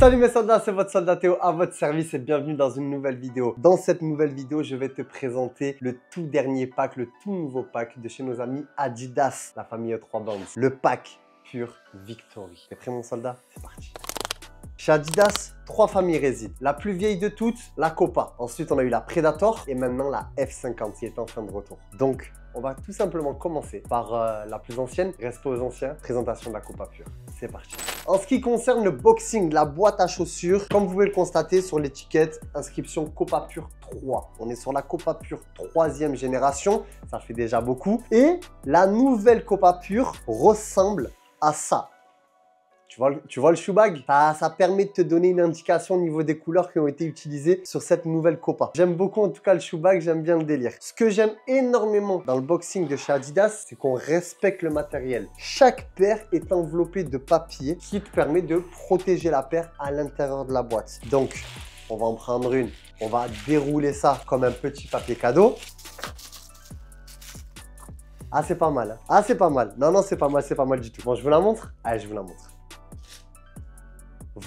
Salut mes soldats, c'est votre soldat Théo à votre service et bienvenue dans une nouvelle vidéo. Dans cette nouvelle vidéo, je vais te présenter le tout dernier pack, le tout nouveau pack de chez nos amis Adidas, la famille E3 Bands. Le pack Pure Victory. T'es prêt mon soldat? C'est parti. Chez Adidas, 3 familles résident. La plus vieille de toutes, la Copa. Ensuite, on a eu la Predator et maintenant la F50 qui est en fin de retour. Donc, on va tout simplement commencer par la plus ancienne, respect aux anciens, présentation de la Copa Pure. C'est parti. En ce qui concerne le boxing, la boîte à chaussures, comme vous pouvez le constater sur l'étiquette, inscription Copa Pure 3. On est sur la Copa Pure 3e génération, ça fait déjà beaucoup. Et la nouvelle Copa Pure ressemble à ça. Tu vois le shoe bag? Ça permet de te donner une indication au niveau des couleurs qui ont été utilisées sur cette nouvelle Copa. J'aime beaucoup en tout cas le shoe bag, j'aime bien le délire. Ce que j'aime énormément dans le boxing de chez Adidas, c'est qu'on respecte le matériel. Chaque paire est enveloppée de papier qui te permet de protéger la paire à l'intérieur de la boîte. Donc, on va en prendre une. On va dérouler ça comme un petit papier cadeau. Ah, c'est pas mal. Hein. Ah, c'est pas mal. Non, c'est pas mal du tout. Bon, je vous la montre? Allez, je vous la montre.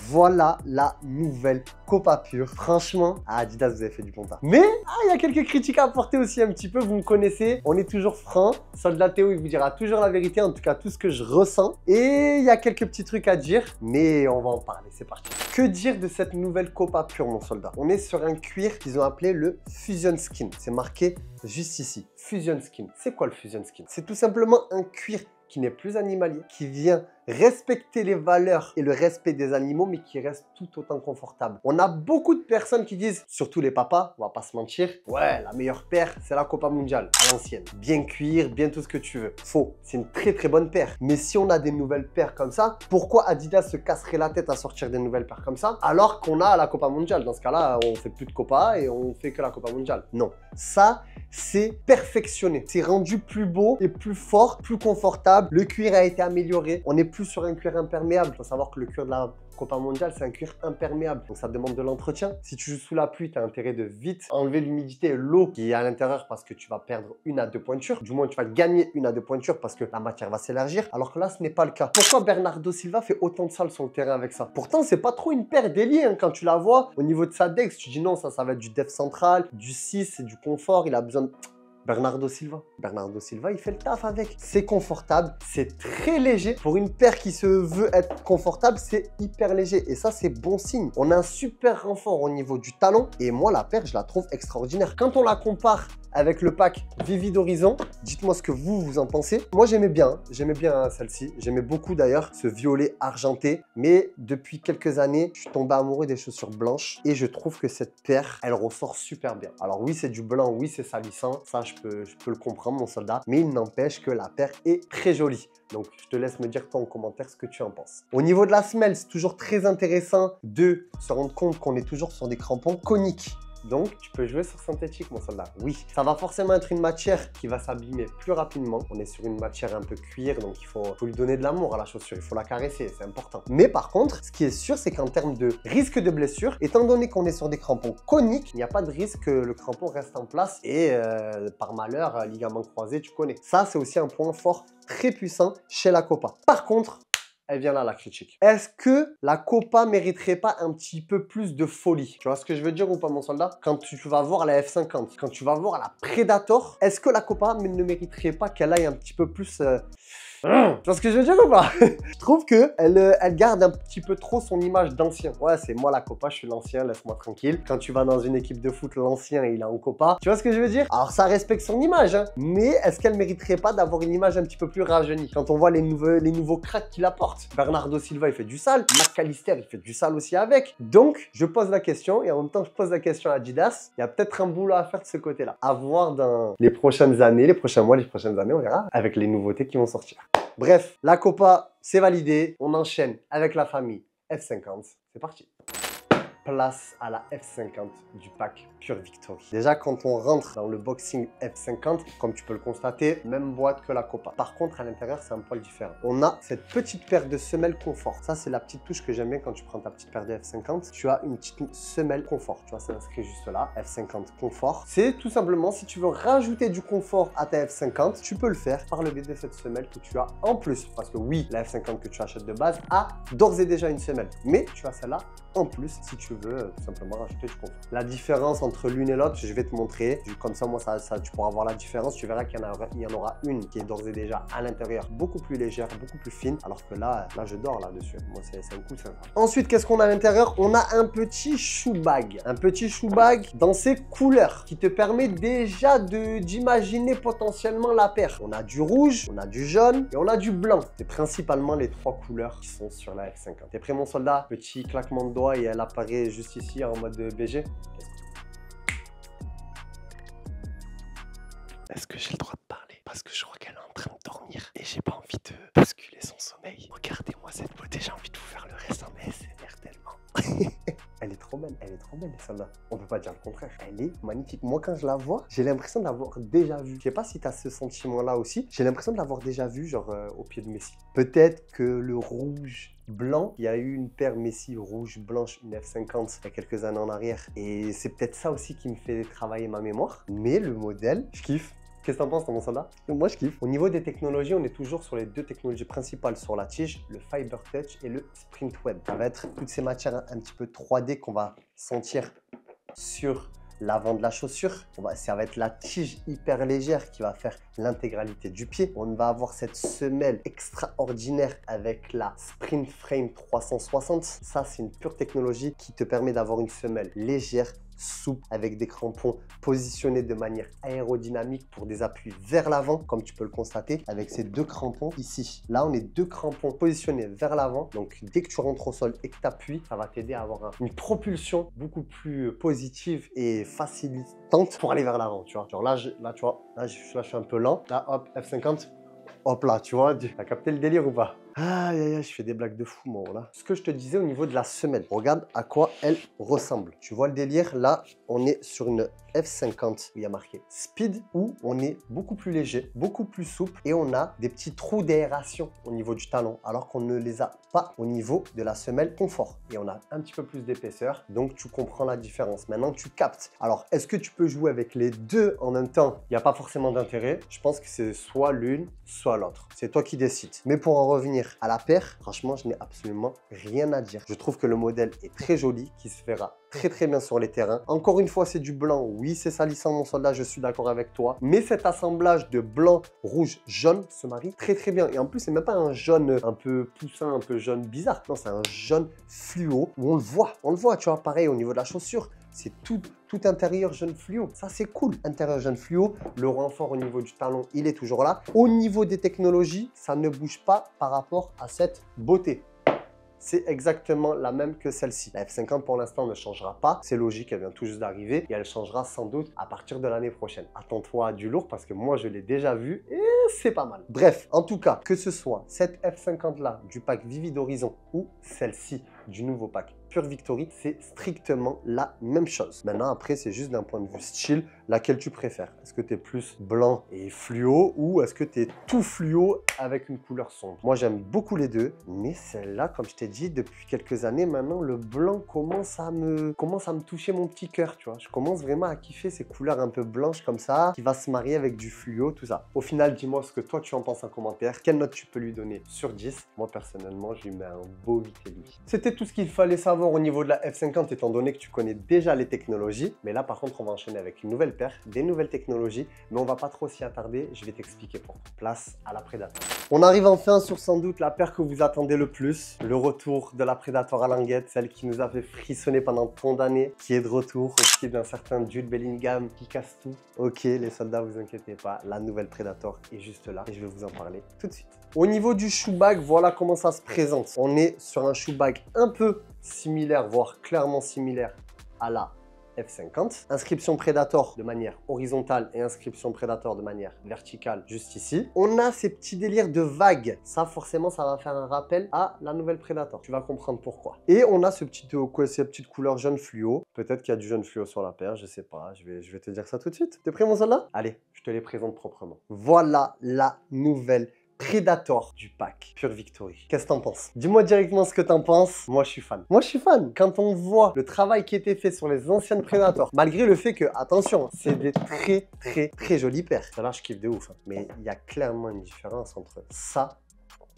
Voilà la nouvelle Copa Pure. Franchement, à Adidas, vous avez fait du bon taf. Mais, il y a quelques critiques à apporter aussi un petit peu. Vous me connaissez, on est toujours franc. Soldat Théo, il vous dira toujours la vérité, en tout cas tout ce que je ressens. Et il y a quelques petits trucs à dire, mais on va en parler. C'est parti. Que dire de cette nouvelle Copa Pure, mon soldat? On est sur un cuir qu'ils ont appelé le Fusion Skin. C'est marqué juste ici. Fusion Skin. C'est quoi le Fusion Skin? C'est tout simplement un cuir qui n'est plus animalier, qui vient respecter les valeurs et le respect des animaux, mais qui reste tout autant confortable. On a beaucoup de personnes qui disent, surtout les papas, on va pas se mentir, ouais, la meilleure paire, c'est la Copa Mondiale, à l'ancienne. Bien cuir, bien tout ce que tu veux. Faux, c'est une très très bonne paire. Mais si on a des nouvelles paires comme ça, pourquoi Adidas se casserait la tête à sortir des nouvelles paires comme ça, alors qu'on a la Copa Mondiale? Dans ce cas-là, on fait plus de Copa et on fait que la Copa Mondiale. Non, ça, c'est perfectionné. C'est rendu plus beau et plus fort, plus confortable. Le cuir a été amélioré. On n'est plus sur un cuir imperméable. Il faut savoir que le cuir de la Copa Mondiale, c'est un cuir imperméable. Donc, ça demande de l'entretien. Si tu joues sous la pluie, tu as intérêt de vite enlever l'humidité et l'eau qui est à l'intérieur parce que tu vas perdre 1 à 2 pointures. Du moins, tu vas gagner 1 à 2 pointures parce que la matière va s'élargir. Alors que là, ce n'est pas le cas. Pourquoi Bernardo Silva fait autant de salles sur le terrain avec ça? Pourtant, c'est pas trop une paire déliée. Hein. Quand tu la vois, au niveau de sa dex, tu dis non, ça va être du def central, du 6, c'est du confort. Il a besoin de... Bernardo Silva, il fait le taf avec. C'est confortable, c'est très léger. Pour une paire qui se veut être confortable, c'est hyper léger. Et ça, c'est bon signe. On a un super renfort au niveau du talon. Et moi, la paire, je la trouve extraordinaire. Quand on la compare avec le pack Vivid Horizon, dites-moi ce que vous en pensez. Moi, j'aimais bien celle-ci. J'aimais beaucoup d'ailleurs ce violet argenté. Mais depuis quelques années, je suis tombé amoureux des chaussures blanches. Et je trouve que cette paire, elle ressort super bien. Alors oui, c'est du blanc, oui, c'est salissant. Ça, je peux le comprendre, mon soldat. Mais il n'empêche que la paire est très jolie. Donc, je te laisse me dire toi en commentaire ce que tu en penses. Au niveau de la semelle, c'est toujours très intéressant de se rendre compte qu'on est toujours sur des crampons coniques. Donc, tu peux jouer sur synthétique, mon soldat. Oui, ça va forcément être une matière qui va s'abîmer plus rapidement. On est sur une matière un peu cuir, donc il faut lui donner de l'amour à la chaussure. Il faut la caresser, c'est important. Mais par contre, ce qui est sûr, c'est qu'en termes de risque de blessure, étant donné qu'on est sur des crampons coniques, il n'y a pas de risque que le crampon reste en place et par malheur, ligament croisé, tu connais. Ça, c'est aussi un point fort très puissant chez la Copa. Par contre, elle vient là, la critique. Est-ce que la Copa mériterait pas un petit peu plus de folie? Tu vois ce que je veux dire ou pas, mon soldat? Quand tu vas voir la F50, quand tu vas voir la Predator, est-ce que la Copa ne mériterait pas qu'elle aille un petit peu plus... Tu vois ce que je veux dire ou pas? Je trouve qu'elle garde un petit peu trop son image d'ancien. Ouais, c'est moi la Copa, je suis l'ancien, laisse-moi tranquille. Quand tu vas dans une équipe de foot, l'ancien, il est en Copa. Tu vois ce que je veux dire? Alors, ça respecte son image, hein. Mais est-ce qu'elle mériterait pas d'avoir une image un petit peu plus rajeunie? Quand on voit les nouveaux cracks qu'il apporte. Bernardo Silva, il fait du sale. McAllister, il fait du sale aussi avec. Donc, je pose la question et en même temps, je pose la question à Adidas. Il y a peut-être un boulot à faire de ce côté-là. À voir dans les prochaines années, les prochains mois, les prochaines années, on verra, avec les nouveautés qui vont sortir. Bref, la Copa, c'est validé. On enchaîne avec la famille F50. C'est parti. place à la F50 du pack Pure Victory. Déjà, quand on rentre dans le boxing F50, comme tu peux le constater, même boîte que la Copa. Par contre, à l'intérieur, c'est un poil différent. On a cette petite paire de semelles confort. Ça, c'est la petite touche que j'aime bien quand tu prends ta petite paire de F50. Tu as une petite semelle confort. Tu vois, c'est inscrit juste là, F50 confort. C'est tout simplement, si tu veux rajouter du confort à ta F50, tu peux le faire par le biais de cette semelle que tu as en plus. Parce que oui, la F50 que tu achètes de base a d'ores et déjà une semelle. Mais tu as celle-là en plus si tu veux tout simplement rajouter du confort. La différence entre l'une et l'autre, je vais te montrer. Comme ça, moi, tu pourras voir la différence. Tu verras qu'il y en aura une qui est d'ores et déjà à l'intérieur beaucoup plus légère, beaucoup plus fine, alors que là je dors là-dessus. Moi, c'est un coup, ça va. Ensuite, qu'est-ce qu'on a à l'intérieur? On a un petit shoe bag. Un petit shoe bag dans ses couleurs qui te permet déjà d'imaginer potentiellement la paire. On a du rouge, on a du jaune et on a du blanc. C'est principalement les trois couleurs qui sont sur la F50. T'es prêt, mon soldat? Petit claquement de doigts et elle apparaît juste ici en mode BG. Est-ce que j'ai le droit de parler? Parce que je crois qu'elle est en train de dormir et j'ai pas envie de bousculer son sommeil. Regardez-moi cette beauté, j'ai envie de vous faire le reste en ASMR tellement. Elle est trop belle, celle-là. On peut pas dire le contraire. Elle est magnifique. Moi, quand je la vois, j'ai l'impression de l'avoir déjà vue. Je sais pas si tu as ce sentiment-là aussi. J'ai l'impression de l'avoir déjà vue, genre au pied de Messi. Peut-être que le rouge blanc, il y a eu une paire Messi rouge blanche, une F50 il y a quelques années en arrière. Et c'est peut-être ça aussi qui me fait travailler ma mémoire. Mais le modèle, je kiffe. Qu'est-ce que t'en penses, mon soldat? Moi, je kiffe. Au niveau des technologies, on est toujours sur les deux technologies principales sur la tige, le Fiber Touch et le Sprint Web. Ça va être toutes ces matières un petit peu 3D qu'on va sentir sur l'avant de la chaussure. Ça va être la tige hyper légère qui va faire l'intégralité du pied. On va avoir cette semelle extraordinaire avec la Sprint Frame 360. Ça, c'est une pure technologie qui te permet d'avoir une semelle légère, souple, avec des crampons positionnés de manière aérodynamique pour des appuis vers l'avant, comme tu peux le constater avec ces deux crampons ici. Là, on est deux crampons positionnés vers l'avant, donc dès que tu rentres au sol et que tu appuies, ça va t'aider à avoir une propulsion beaucoup plus positive et facilitante pour aller vers l'avant, tu vois. Genre là, tu vois, là, je suis un peu lent. Là, hop, F50, hop là, tu vois, tu as capté le délire ou pas? Aïe, aïe, aïe, je fais des blagues de fou, moi, là. Ce que je te disais au niveau de la semelle, regarde à quoi elle ressemble. Tu vois le délire? Là, on est sur une F50 où il y a marqué Speed, où on est beaucoup plus léger, beaucoup plus souple et on a des petits trous d'aération au niveau du talon, alors qu'on ne les a pas au niveau de la semelle confort. Et on a un petit peu plus d'épaisseur, donc tu comprends la différence. Maintenant, tu captes. Alors, est-ce que tu peux jouer avec les deux en même temps? Il n'y a pas forcément d'intérêt. Je pense que c'est soit l'une, soit l'autre. C'est toi qui décides. Mais pour en revenir à la paire, franchement, je n'ai absolument rien à dire. Je trouve que le modèle est très joli, qui se verra très bien sur les terrains. Encore une fois, c'est du blanc. Oui, c'est salissant, mon soldat, je suis d'accord avec toi. Mais cet assemblage de blanc, rouge, jaune se marie très bien. Et en plus, c'est même pas un jaune un peu poussin, un peu jaune bizarre. Non, c'est un jaune fluo où on le voit. On le voit, tu vois, pareil au niveau de la chaussure. C'est tout intérieur jaune fluo. Ça, c'est cool. Intérieur jaune fluo. Le renfort au niveau du talon, il est toujours là. Au niveau des technologies, ça ne bouge pas par rapport à cette beauté. C'est exactement la même que celle-ci. La F50 pour l'instant ne changera pas. C'est logique, elle vient tout juste d'arriver et elle changera sans doute à partir de l'année prochaine. Attends-toi à du lourd parce que moi je l'ai déjà vu et c'est pas mal. Bref, en tout cas, que ce soit cette F50 là du pack Vivid Horizon ou celle-ci du nouveau pack Pure Victory, c'est strictement la même chose. Maintenant, après, c'est juste d'un point de vue style, laquelle tu préfères. Est-ce que tu es plus blanc et fluo ou est-ce que tu es tout fluo avec une couleur sombre? Moi, j'aime beaucoup les deux, mais celle-là, comme je t'ai dit, depuis quelques années, maintenant, le blanc commence à me toucher mon petit cœur, tu vois. Je commence vraiment à kiffer ces couleurs un peu blanches comme ça, qui va se marier avec du fluo, tout ça. Au final, dis-moi ce que toi, tu en penses en commentaire. Quelle note tu peux lui donner sur 10? Moi, personnellement, je lui mets un beau 8,5. C'était tout ce qu'il fallait savoir au niveau de la F50 étant donné que tu connais déjà les technologies. Mais là, par contre, on va enchaîner avec une nouvelle paire, des nouvelles technologies, mais on va pas trop s'y attarder. Je vais t'expliquer pourquoi. Place à la Predator. On arrive enfin sur sans doute la paire que vous attendez le plus, le retour de la Predator à languette, celle qui nous a fait frissonner pendant tant d'années, qui est de retour au pied d'un certain Jude Bellingham qui casse tout. Ok, les soldats, vous inquiétez pas, la nouvelle Predator est juste là et je vais vous en parler tout de suite. Au niveau du shoe bag, voilà comment ça se présente. On est sur un shoe bag un peu similaire, voire clairement similaire à la F50. Inscription Predator de manière horizontale et inscription Predator de manière verticale juste ici. On a ces petits délires de vagues. Ça, forcément, ça va faire un rappel à la nouvelle Predator. Tu vas comprendre pourquoi. Et on a ces petites couleurs jaune fluo. Peut-être qu'il y a du jaune fluo sur la paire, je sais pas. Je vais te dire ça tout de suite. T'es prêt, mon soldat? Allez, je te les présente proprement. Voilà la nouvelle Predator du pack Pure Victory. Qu'est-ce que t'en penses? Dis-moi directement ce que t'en penses. Moi, je suis fan. Moi, je suis fan. Quand on voit le travail qui était fait sur les anciennes Predator, malgré le fait que, attention, c'est des très jolies paires. Ça là, je kiffe de ouf. Hein. Mais il y a clairement une différence entre ça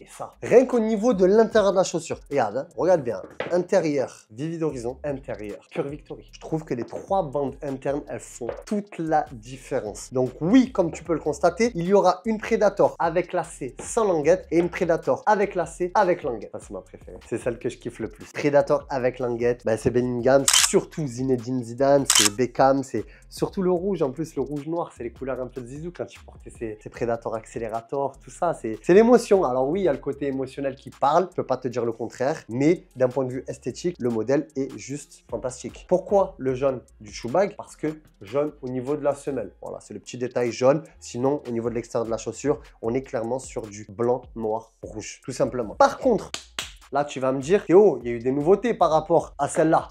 et ça. Rien qu'au niveau de l'intérieur de la chaussure. Regarde, hein, regarde bien. Intérieur, Vivid Horizon, intérieur, Pure Victory. Je trouve que les 3 bandes internes, elles font toute la différence. Donc oui, comme tu peux le constater, il y aura une Predator avec lacet sans languette et une Predator avec lacet avec languette. Ça, c'est ma préférée. C'est celle que je kiffe le plus. Predator avec languette, ben, c'est Bellingham, surtout Zinedine Zidane, c'est Beckham, c'est surtout le rouge. En plus, le rouge-noir, c'est les couleurs un peu de Zizou quand il portait ses Predator Accelerator, tout ça. C'est l'émotion. Alors oui, il y a le côté émotionnel qui parle, je peux pas te dire le contraire, mais d'un point de vue esthétique, le modèle est juste fantastique. Pourquoi le jaune du shoe bag? Parce que jaune au niveau de la semelle. Voilà, c'est le petit détail jaune. Sinon, au niveau de l'extérieur de la chaussure, on est clairement sur du blanc, noir, rouge, tout simplement. Par contre, là, tu vas me dire, Théo, il y a eu des nouveautés par rapport à celle-là.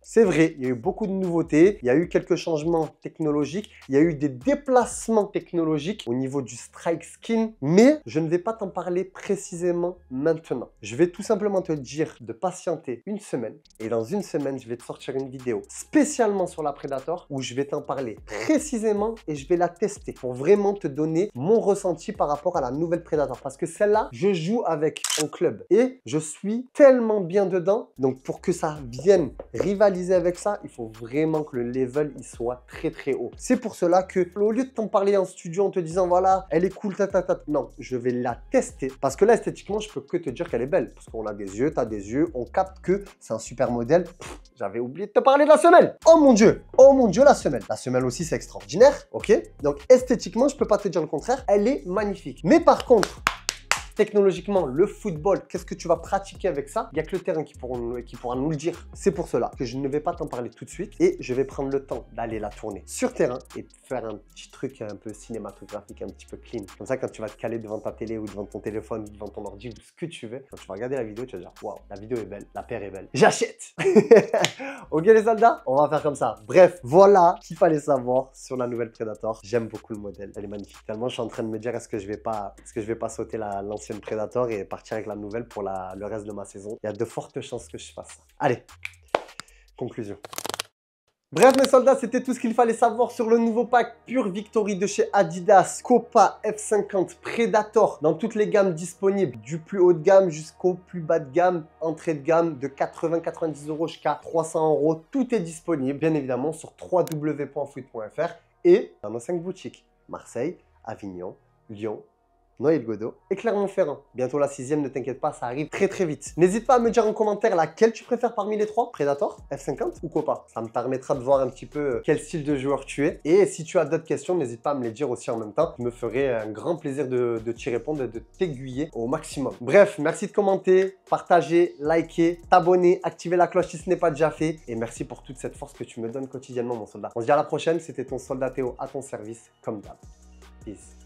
C'est vrai, il y a eu beaucoup de nouveautés, il y a eu quelques changements technologiques, il y a eu des déplacements technologiques au niveau du Strike Skin, mais je ne vais pas t'en parler précisément maintenant. Je vais tout simplement te dire de patienter une semaine et dans une semaine, je vais te sortir une vidéo spécialement sur la Predator où je vais t'en parler précisément et je vais la tester pour vraiment te donner mon ressenti par rapport à la nouvelle Predator parce que celle-là, je joue avec en club et je suis tellement bien dedans, donc pour que ça vienne rivaliser avec ça, il faut vraiment que le level il soit très haut. C'est pour cela que au lieu de t'en parler en studio en te disant voilà, elle est cool, non, je vais la tester parce que là esthétiquement, je peux que te dire qu'elle est belle parce qu'on a des yeux, tu as des yeux, on capte que c'est un super modèle. J'avais oublié de te parler de la semelle. Oh mon dieu, la semelle. La semelle aussi c'est extraordinaire, ok? Donc esthétiquement, je peux pas te dire le contraire, elle est magnifique. Mais par contre, technologiquement, le football, qu'est-ce que tu vas pratiquer avec ça? Il n'y a que le terrain qui pourra nous le dire. C'est pour cela que je ne vais pas t'en parler tout de suite et je vais prendre le temps d'aller la tourner sur terrain et faire un petit truc un peu cinématographique, un petit peu clean. Comme ça, quand tu vas te caler devant ta télé ou devant ton téléphone, devant ton ordi ou ce que tu veux, quand tu vas regarder la vidéo, tu vas dire waouh, la vidéo est belle, la paire est belle. J'achète. Ok les soldats, on va faire comme ça. Bref, voilà ce qu'il fallait savoir sur la nouvelle Predator. J'aime beaucoup le modèle, elle est magnifique. Tellement je suis en train de me dire est-ce que je vais pas sauter l'ancienne Predator et partir avec la nouvelle pour le reste de ma saison. Il y a de fortes chances que je fasse ça. Allez, conclusion. Bref mes soldats, c'était tout ce qu'il fallait savoir sur le nouveau pack Pure Victory de chez Adidas, Copa F50 Predator dans toutes les gammes disponibles, du plus haut de gamme jusqu'au plus bas de gamme, entrée de gamme de 80-90 € jusqu'à 300 €. Tout est disponible bien évidemment sur www.foot.fr et dans nos 5 boutiques, Marseille, Avignon, Lyon, Noël-Godeau et Clermont-Ferrand. Bientôt la 6e, ne t'inquiète pas, ça arrive très vite. N'hésite pas à me dire en commentaire laquelle tu préfères parmi les 3, Predator, F50 ou Copa. Ça me permettra de voir un petit peu quel style de joueur tu es. Et si tu as d'autres questions, n'hésite pas à me les dire aussi en même temps. Je me ferai un grand plaisir de t'y répondre et de t'aiguiller au maximum. Bref, merci de commenter, partager, liker, t'abonner, activer la cloche si ce n'est pas déjà fait. Et merci pour toute cette force que tu me donnes quotidiennement, mon soldat. On se dit à la prochaine, c'était ton soldat Théo à ton service, comme d'hab. Peace.